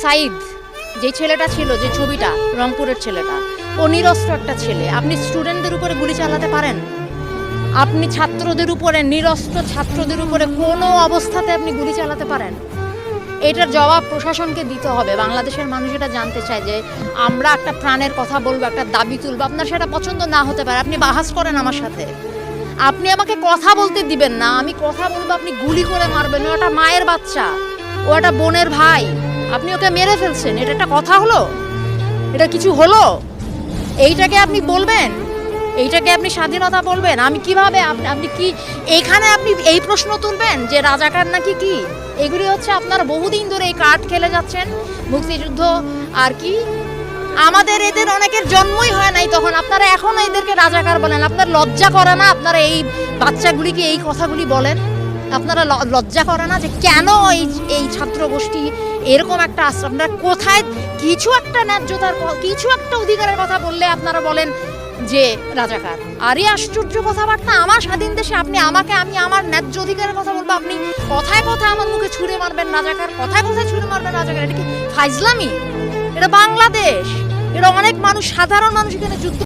সাইদ যে ছেলেটা ছিল, যে ছবিটা, রংপুরের ছেলেটা, ও নিরস্ত্র একটা ছেলে। আপনি স্টুডেন্টদের উপরে গুলি চালাতে পারেন? আপনি ছাত্রদের উপরে, নিরস্ত্র ছাত্রদের উপরে কোনো অবস্থাতে আপনি গুলি চালাতে পারেন? এটার জবাব প্রশাসনকে দিতে হবে। বাংলাদেশের মানুষ এটা জানতে চায় যে আমরা একটা প্রাণের কথা বলবো, একটা দাবি তুলবো, আপনার সেটা পছন্দ না হতে পারে, আপনি বাহাস করেন আমার সাথে, আপনি আমাকে কথা বলতে দিবেন না, আমি কথা বলবো, আপনি গুলি করে মারবেন। ও একটা মায়ের বাচ্চা, ও একটা বোনের ভাই, আপনি ওকে মেরে ফেলছেন। এটা একটা কথা হলো? এটা কিছু হলো? এইটাকে আপনি বলবেন? এইটাকে আপনি স্বাধীনতা বলবেন? আমি কিভাবে, আপনি কি এইখানে আপনি এই প্রশ্ন তুলবেন যে রাজাকার নাকি কি? এগুলি হচ্ছে আপনারা বহুদিন ধরে এই কার্ড খেলে যাচ্ছেন, মুক্তিযুদ্ধ আর কি। আমাদের এদের অনেকের জন্মই হয় নাই তখন, আপনারা এখনো এদেরকে রাজাকার বলেন। আপনার লজ্জা করে না? আপনারা এই বাচ্চাগুলিকে এই কথাগুলি বলেন, আপনারা লজ্জা করে না যে কেন এই ছাত্র গোষ্ঠী এরকম একটা আশ্রম? আপনারা কোথায় কিছু একটা ন্যায্যতার, কিছু একটা অধিকারের কথা বললে আপনারা বলেন যে রাজাকার। আরে আশ্চর্য কথাবার্তা! আমার স্বাধীন দেশে আপনি আমাকে, আমি আমার ন্যায্য অধিকারের কথা বলবো, আপনি কথায় কথায় আমার মুখে ছুঁড়ে মারবেন রাজাকার, কথায় কথায় ছুঁড়ে মারবেন রাজাকার। এটা কি ফাইজলামি? এটা বাংলাদেশ, এটা অনেক মানুষ, সাধারণ মানুষ এখানে যুদ্ধ